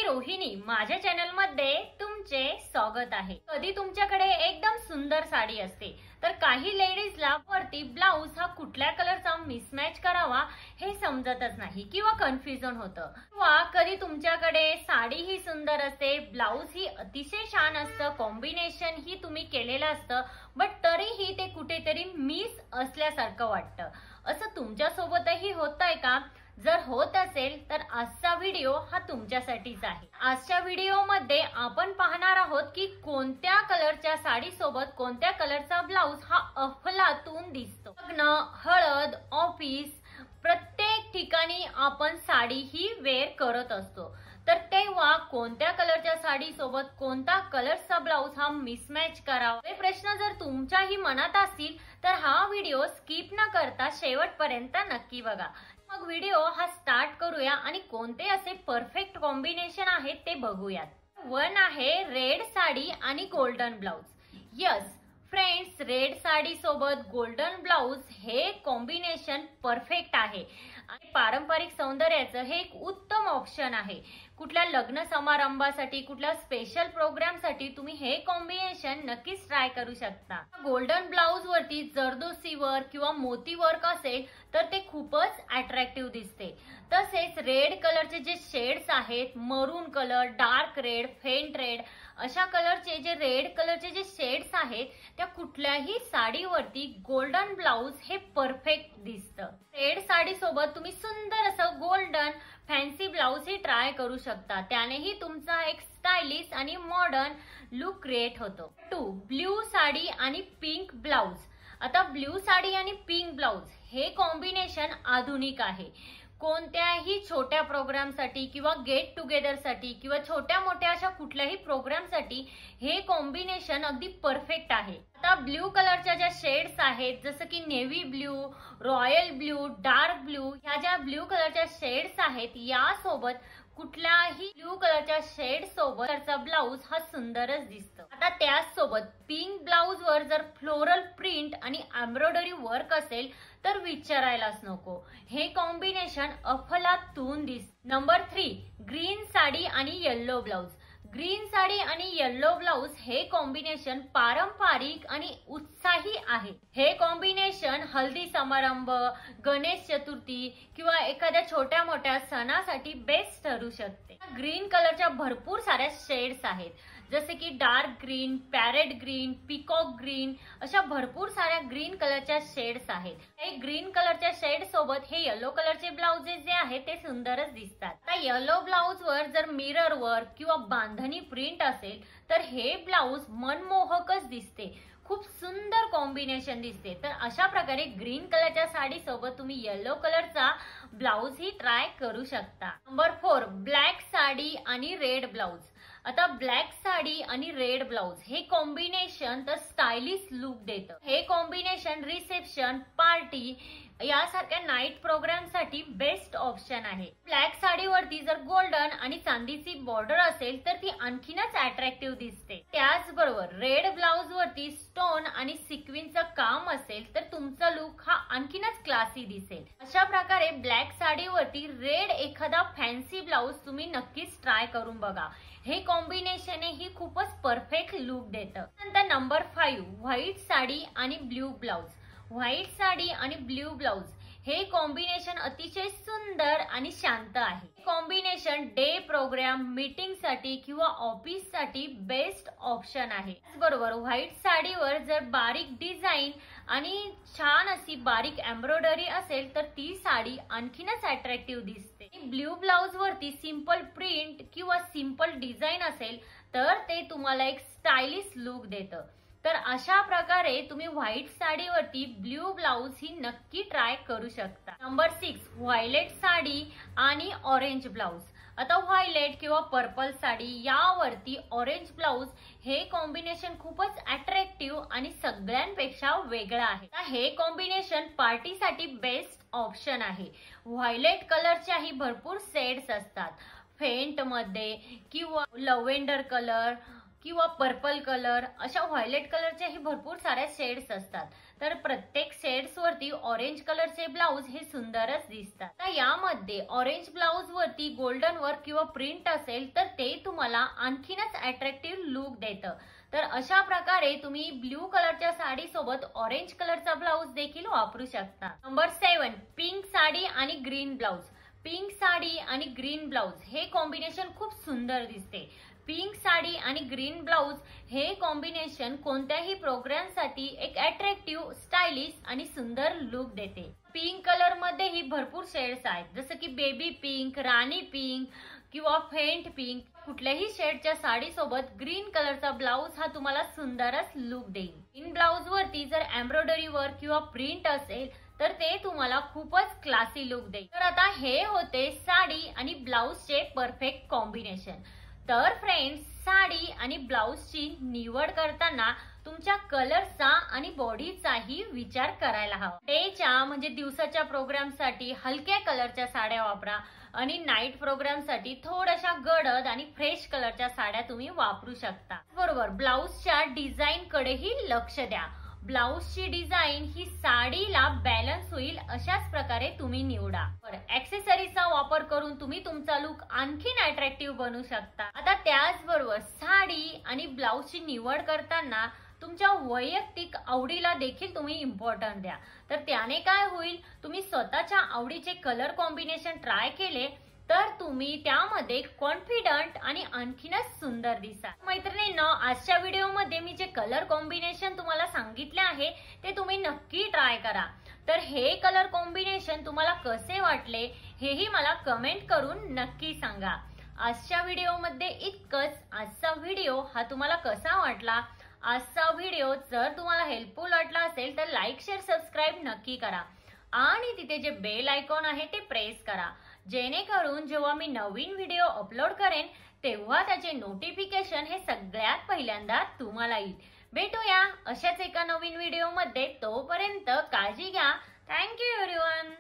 रोहिणी, माझ्या चॅनल मध्ये तुमचे स्वागत आहे। कधी तुमच्याकडे एकदम सुंदर साडी असते तर काही लेडीजला वरती ब्लाउज हा कुठल्या कलरचा मिसमॅच करावा हे समजतच नाही किंवा कन्फ्युजन होतं। किंवा कधी तुमच्याकडे साडी ही सुंदर असते, ब्लाउज ही अतिशय छान असतं, कॉम्बिनेशन ही तुम्ही केलेलं असतं, बट तरीही ते कुठेतरी मिस असल्यासारखं वाटतं। असं तुमच्या सोबतही होतंय का? जर होत असेल तर आजचा व्हिडिओ हा तुमच्यासाठीच आहे। आजच्या व्हिडिओमध्ये आपण पाहणार आहोत की कोणत्या कलरच्या साडी सोबत कोणत्या कलरचा ब्लाउज हा अफलातून दिसतो। लग्न, हळद, ऑफिस प्रत्येक ठिकाणी आपण साडी ही वेअर करत असतो, तर तेव्हा कोणत्या कलरच्या साडी सोबत कोणता कलरचा ब्लाउज हा मिसमॅच करावा हे प्रश्न जर तुमच्याही मनात असतील तर हा व्हिडिओ स्किप न करता शेवटपर्यंत नक्की बघा। मग व्हिडिओ हा स्टार्ट करूया आणि कोणते असे परफेक्ट कॉम्बिनेशन आहेत ते बघूयात। वन आहे रेड साडी आणि golden blouse. Yes friends, red sari सोबत गोल्डन ब्लाउज हे कॉम्बिनेशन परफेक्ट आहे आणि पारंपरिक सौंदर्याचं हे एक उत्तम ऑप्शन आहे। कुठल्या लग्न समारंभासाठी, कुठल्या स्पेशल प्रोग्रामसाठी तुम्ही हे कॉम्बिनेशन नक्कीच ट्राय करू शकता। गोल्डन ब्लाउज वरती जरदोसी वर्क किंवा मोती वर्क असेल तर ते खूपच अट्रॅक्टिव्ह दिसते। तसेच रेड कलरचे जे शेड्स आहेत, मरून colour, dark red, faint red अशा कलरचे जे रेड कलरचे जे शेड्स आहेत त्या कुठल्याही साडीवरती गोल्डन ब्लाउज हे परफेक्ट दिसतं। रेड साडी सोबत तुम्ही सुंदर असं गोल्डन फॅन्सी ब्लाउज ही ट्राय करू शकता, त्यानेही तुमचा एक स्टायलिश आणि मॉडर्न लुक क्रिएट होतो। 2 ब्ल्यू साडी आणि पिंक ब्लाउज। आता ब्ल्यू साडी आणि पिंक ब्लाउज हे कॉम्बिनेशन आधुनिक आहे। कोणत्याही छोट्या प्रोग्रामसाठी किंवा गेट टुगेदर साठी किंवा छोट्या मोठ्या अशा कुठल्याही प्रोग्रामसाठी हे कॉम्बिनेशन अगदी परफेक्ट आहे। आता ब्ल्यू कलरच्या ज्या शेड्स आहेत जसं की navy blue, royal blue, dark blue, ह्या ज्या ब्ल्यू कलरच्या शेड्स आहेत यासोबत कुठल्याही ब्ल्यू कलरच्या शेड सोबतचा ब्लाउज हा सुंदरच दिसतो। आता त्याच सोबत पिंक ब्लाउज वर जर फ्लोरल प्रिंट आणि एम्ब्रॉयडरी वर्क असेल तर विचारायलाच नको, हे कॉम्बिनेशन अफलातून दिसतं। नंबर 3 ग्रीन साडी आणि येल्लो ब्लाउज। ग्रीन साडी आणि येल्लो ब्लाउज हे कॉम्बिनेशन पारंपरिक आणि उत्साही आहे। हे कॉम्बिनेशन हल्दी समारंभ, गणेश चतुर्थी किंवा एखाद्या छोट्या मोठ्या सणासाठी बेस्ट ठरू शकते। ग्रीन कलरच्या भरपूर साऱ्या शेड्स आहेत जसे की dark green, parrot green, peacock green अशा भरपूर साऱ्या ग्रीन कलरच्या शेड्स आहेत। हे ग्रीन कलरच्या शेड सोबत हे येलो कलरचे ब्लाउजेस जे आहेत ते सुंदरच दिसतात। आता येलो ब्लाउज वर जर मिरर वर्क किंवा बांधणी प्रिंट असेल तर हे ब्लाउज मनमोहकच दिसते, खूप सुंदर कॉम्बिनेशन दिसते। तर अशा प्रकारे ग्रीन कलरच्या साडी सोबत तुम्ही येलो कलरचा ब्लाउज ही ट्राय करू शकता। नंबर 4 ब्लॅक साडी आणि रेड ब्लाउज। आता ब्लॅक साडी आणि रेड ब्लाउज हे कॉम्बिनेशन तर स्टायलिश लुक देतं। हे कॉम्बिनेशन रिसेप्शन, पार्टी यासारख्या नाईट प्रोग्राम साठी बेस्ट ऑप्शन आहे। ब्लॅक साडीवरती जर गोल्डन आणि चांदीची बॉर्डर असेल तर ती आणखीनच अट्रॅक्टिव्ह दिसते। त्याचबरोबर रेड ब्लाउज वरती स्टोन आणि सिक्विनचं काम असेल तर तुमचा लुक हा आणखीनच क्लासी दिसेल। अशा प्रकारे ब्लॅक साडीवरती रेड एखादा फॅन्सी ब्लाउज तुम्ही नक्कीच ट्राय करून बघा, हे कॉम्बिनेशन ही खूपच परफेक्ट लुक देतं। नंतर नंबर 5 व्हाईट साडी आणि ब्ल्यू ब्लाउज। व्हाईट साडी आणि ब्ल्यू ब्लाउज हे कॉम्बिनेशन अतिशय सुंदर आणि शांत आहे। कॉम्बिनेशन डे प्रोग्राम, मीटिंग साठी किंवा ऑफिस साठी बेस्ट ऑप्शन आहे। बरोबर व्हाईट साडीवर जर बारीक डिझाईन आणि छान अशी बारीक एम्ब्रॉयडरी असेल तर ती साडी आणखीनच अट्रॅक्टिव्ह दिसते। ब्ल्यू ब्लाउज वरती सिंपल प्रिंट किंवा सिंपल डिझाईन असेल तर ते तुम्हाला एक स्टायलिश लुक देतं। तर अशा प्रकारे तुम्ही व्हाईट साडीवरती ब्ल्यू ब्लाउज ही नक्की ट्राय करू शकता। नंबर 6 व्हायलेट साडी आणि ऑरेंज ब्लाउज। आता व्हायलेट किंवा पर्पल साडी यावरती ऑरेंज ब्लाउज हे कॉम्बिनेशन खूपच अट्रॅक्टिव्ह आणि सगळ्यांपेक्षा वेगळं आहे। हे कॉम्बिनेशन पार्टीसाठी बेस्ट ऑप्शन आहे। व्हायलेट कलरच्याही भरपूर शेड्स असतात, फेंट मध्ये किंवा लव्हेंडर कलर, किंवा पर्पल कलर, अशा व्हायलेट कलरच्याही भरपूर साऱ्या शेड्स असतात. तर प्रत्येक शेड्स वरती ऑरेंज कलरचे ब्लाउज हे सुंदरच दिसतात. तर यामध्ये ऑरेंज ब्लाउज वरती गोल्डन वर्क किंवा प्रिंट असेल तर ते तुम्हाला आणखीनच अट्रॅक्टिव्ह लुक देतं. तर अशा प्रकारे तुम्ही ब्ल्यू कलरच्या साडी सोबत ऑरेंज कलरचा ब्लाउज देखील वापरू शकता. नंबर 7, पिंक साडी आणि ग्रीन ब्लाउज. पिंक साडी आणि ग्रीन ब्लाउज हे कॉम्बिनेशन खूप सुंदर दिसते. पिंक साडी आणि ग्रीन ब्लाउज हे कॉम्बिनेशन कोणत्याही प्रोग्रामसाठी एक अट्रॅक्टिव्ह, स्टायलिश आणि सुंदर लुक देते. पिंक कलर मध्येही भरपूर शेड्स आहेत, जसं की बेबी पिंक, राणी पिंक किंवा फेंट पिंक. कुठल्याही शेडच्या साडी सोबत ग्रीन कलरचा ब्लाउज हा तुम्हाला सुंदरच लुक देईल. ग्रीन ब्लाउज वरती जर एम्ब्रॉयडरी वर्क किंवा प्रिंट असेल तर ते तुम्हाला खूपच क्लासी लुक देईल. तर आता हे होते साडी आणि ब्लाउजचे परफेक्ट कॉम्बिनेशन. तर फ्रेंड्स, साडी आणि ब्लाउजची निवड करताना तुमच्या कलरचा आणि बॉडीचाही विचार करायला हवा. डेच्या म्हणजे दिवसाच्या प्रोग्रामसाठी हलक्या कलरच्या साड्या वापरा आणि नाईट प्रोग्रामसाठी थोड्याशा गडद आणि फ्रेश कलरच्या साड्या तुम्ही वापरू शकता. बरोबर, ब्लाउजच्या डिझाईन कडेही लक्ष द्या. ब्लाउजची डिझाईन ही साडीला बॅलन्स होईल अशाच प्रकारे तुम्ही निवडा. ऍक्सेसरीजचा वापर करून तुम्ही तुमचा लुक आणखीन अट्रॅक्टिव्ह बनवू शकता. आता त्याचबरोबर साडी आणि ब्लाउजची निवड करताना तुमच्या वैयक्तिक आवडीला देखील तुम्ही इम्पॉर्टन्स द्या. तर त्याने काय होईल, तुम्ही स्वतःच्या आवडीचे कलर कॉम्बिनेशन ट्राय केले तर तुम्ही त्यामध्ये कॉन्फिडंट आणि आणखीनच सुंदर दिसाल. मैत्रिणींनो, आजच्या व्हिडिओमध्ये मी जे कलर कॉम्बिनेशन तुम्हाला सांगितले आहे ते तुम्ही नक्की ट्राय करा. तर हे कलर कॉम्बिनेशन तुम्हाला कसे वाटले हेही मला कमेंट करून नक्की सांगा. आजच्या व्हिडिओमध्ये इतकंच. आजचा व्हिडिओ हा तुम्हाला कसा वाटला? आजचा व्हिडिओ जर तुम्हाला हेल्पफुल वाटला असेल तर लाईक, शेअर, सबस्क्राईब नक्की करा आणि तिथे जे बेल आयकॉन आहे ते प्रेस करा, जेणेकरून जेव्हा मी नवीन व्हिडिओ अपलोड करेन तेव्हा त्याचे नोटिफिकेशन हे सगळ्यात पहिल्यांदा तुम्हाला येईल. भेटूया अशाच एका नवीन व्हिडिओमध्ये. तोपर्यंत काळजी घ्या. Thank you everyone.